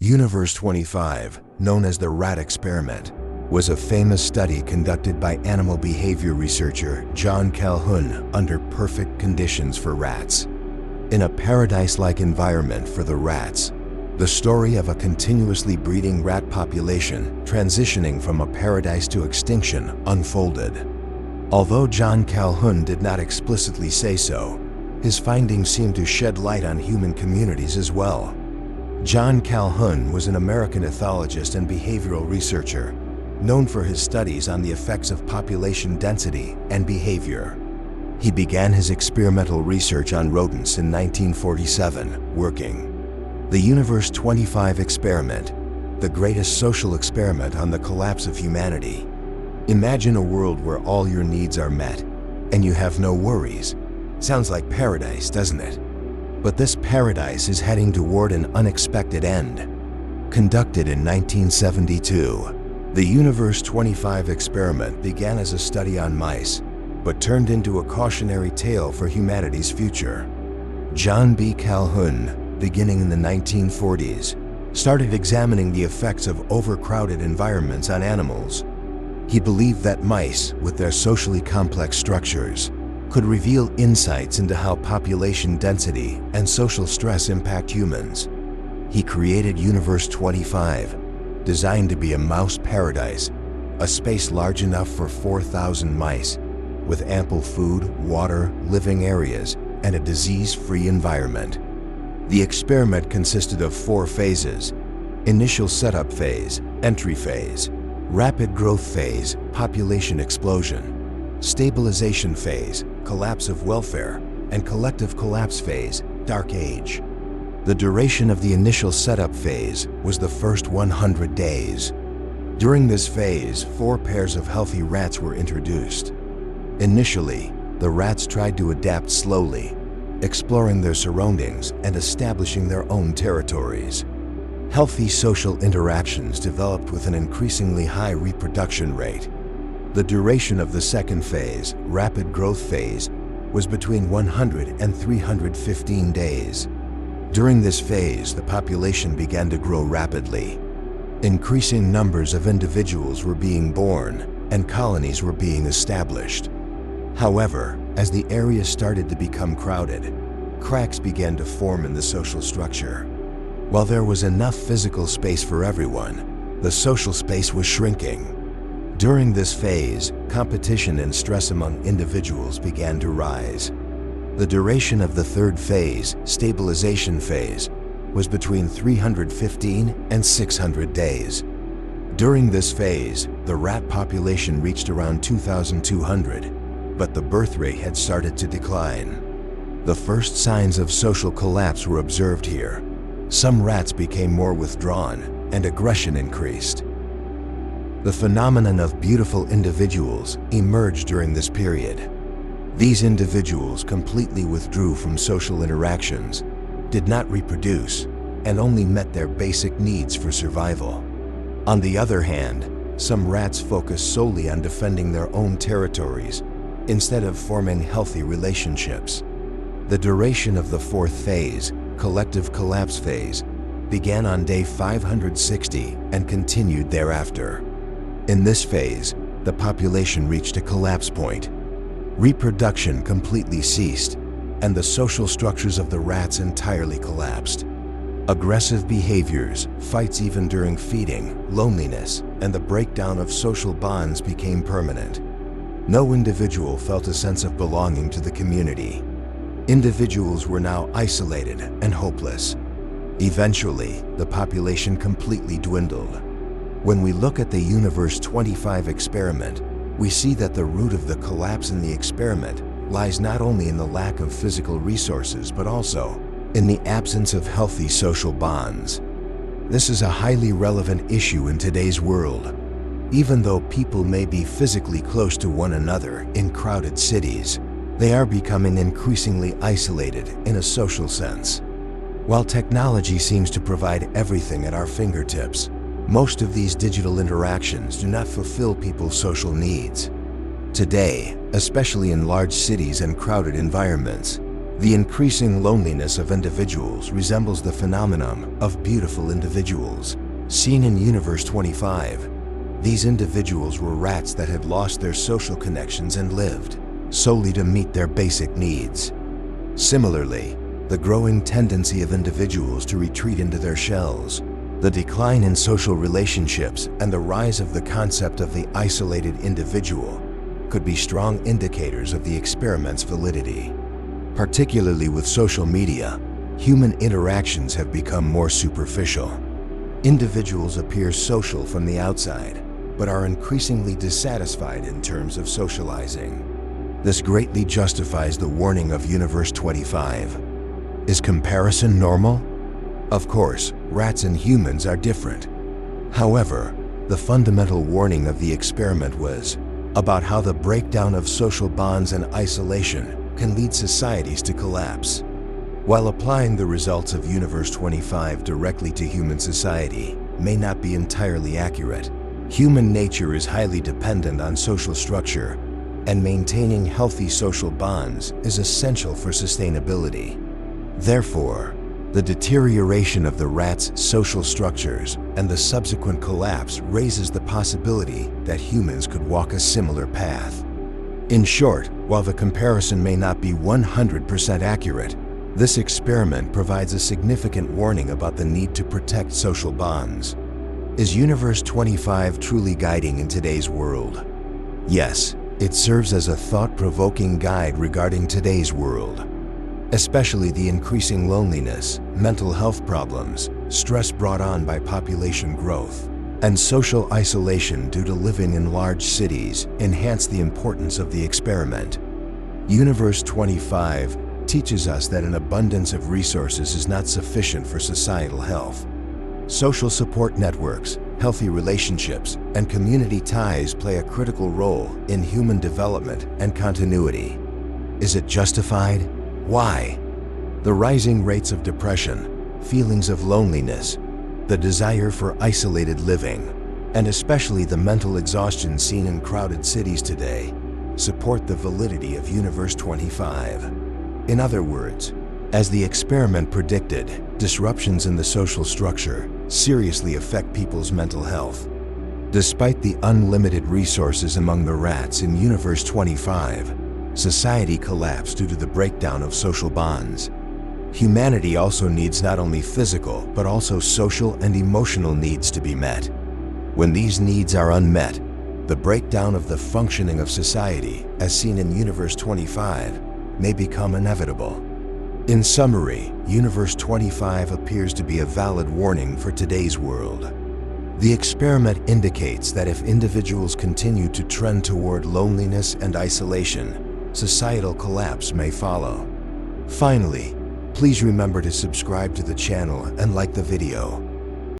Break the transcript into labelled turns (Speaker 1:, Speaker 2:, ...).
Speaker 1: Universe 25, known as the rat experiment, was a famous study conducted by animal behavior researcher John Calhoun under perfect conditions for rats. In a paradise-like environment for the rats, the story of a continuously breeding rat population transitioning from a paradise to extinction unfolded. Although John Calhoun did not explicitly say so, his findings seem to shed light on human communities as well. John Calhoun was an American ethologist and behavioral researcher, known for his studies on the effects of population density and behavior. He began his experimental research on rodents in 1947, working the Universe 25 experiment, the greatest social experiment on the collapse of humanity. Imagine a world where all your needs are met and you have no worries. Sounds like paradise, doesn't it? But this paradise is heading toward an unexpected end. Conducted in 1972, the Universe 25 experiment began as a study on mice, but turned into a cautionary tale for humanity's future. John B. Calhoun, beginning in the 1940s, started examining the effects of overcrowded environments on animals. He believed that mice, with their socially complex structures, could reveal insights into how population density and social stress impact humans. He created Universe 25, designed to be a mouse paradise, a space large enough for 4,000 mice, with ample food, water, living areas, and a disease-free environment. The experiment consisted of 4 phases: initial setup phase, entry phase, rapid growth phase, population explosion, stabilization phase, collapse of welfare, and collective collapse phase, dark age. The duration of the initial setup phase was the first 100 days. During this phase, 4 pairs of healthy rats were introduced. Initially, the rats tried to adapt slowly, exploring their surroundings and establishing their own territories. Healthy social interactions developed with an increasingly high reproduction rate. The duration of the second phase, rapid growth phase, was between 100 and 315 days. During this phase, the population began to grow rapidly. Increasing numbers of individuals were being born, and colonies were being established. However, as the area started to become crowded, cracks began to form in the social structure. While there was enough physical space for everyone, the social space was shrinking. During this phase, competition and stress among individuals began to rise. The duration of the third phase, stabilization phase, was between 315 and 600 days. During this phase, the rat population reached around 2,200, but the birth rate had started to decline. The first signs of social collapse were observed here. Some rats became more withdrawn, and aggression increased. The phenomenon of beautiful individuals emerged during this period. These individuals completely withdrew from social interactions, did not reproduce, and only met their basic needs for survival. On the other hand, some rats focused solely on defending their own territories instead of forming healthy relationships. The duration of the fourth phase, collective collapse phase, began on day 560 and continued thereafter. In this phase, the population reached a collapse point. Reproduction completely ceased, and the social structures of the rats entirely collapsed. Aggressive behaviors, fights even during feeding, loneliness, and the breakdown of social bonds became permanent. No individual felt a sense of belonging to the community. Individuals were now isolated and hopeless. Eventually, the population completely dwindled. When we look at the Universe 25 experiment, we see that the root of the collapse in the experiment lies not only in the lack of physical resources, but also in the absence of healthy social bonds. This is a highly relevant issue in today's world. Even though people may be physically close to one another in crowded cities, they are becoming increasingly isolated in a social sense. While technology seems to provide everything at our fingertips, most of these digital interactions do not fulfill people's social needs. Today, especially in large cities and crowded environments, The increasing loneliness of individuals resembles the phenomenon of beautiful individuals, seen in Universe 25. These individuals were rats that had lost their social connections and lived solely to meet their basic needs. Similarly, the growing tendency of individuals to retreat into their shells, the decline in social relationships, and the rise of the concept of the isolated individual could be strong indicators of the experiment's validity. Particularly with social media, human interactions have become more superficial. Individuals appear social from the outside, but are increasingly dissatisfied in terms of socializing. This greatly justifies the warning of Universe 25. Is comparison normal? Of course, rats and humans are different. However, the fundamental warning of the experiment was about how the breakdown of social bonds and isolation can lead societies to collapse. While applying the results of Universe 25 directly to human society may not be entirely accurate, human nature is highly dependent on social structure, and maintaining healthy social bonds is essential for sustainability. Therefore, the deterioration of the rats' social structures and the subsequent collapse raises the possibility that humans could walk a similar path. In short, while the comparison may not be 100% accurate, this experiment provides a significant warning about the need to protect social bonds. Is Universe 25 truly guiding in today's world? Yes, it serves as a thought-provoking guide regarding today's world, especially the increasing loneliness, mental health problems, stress brought on by population growth, and social isolation due to living in large cities enhance the importance of the experiment. Universe 25 teaches us that an abundance of resources is not sufficient for societal health. Social support networks, healthy relationships, and community ties play a critical role in human development and continuity. Is it justified? Why? The rising rates of depression, feelings of loneliness, the desire for isolated living, and especially the mental exhaustion seen in crowded cities today, support the validity of Universe 25. In other words, as the experiment predicted, disruptions in the social structure seriously affect people's mental health. Despite the unlimited resources among the rats in Universe 25, society collapsed due to the breakdown of social bonds. Humanity also needs not only physical, but also social and emotional needs to be met. When these needs are unmet, the breakdown of the functioning of society, as seen in Universe 25, may become inevitable. In summary, Universe 25 appears to be a valid warning for today's world. The experiment indicates that if individuals continue to trend toward loneliness and isolation, societal collapse may follow. Finally, please remember to subscribe to the channel and like the video.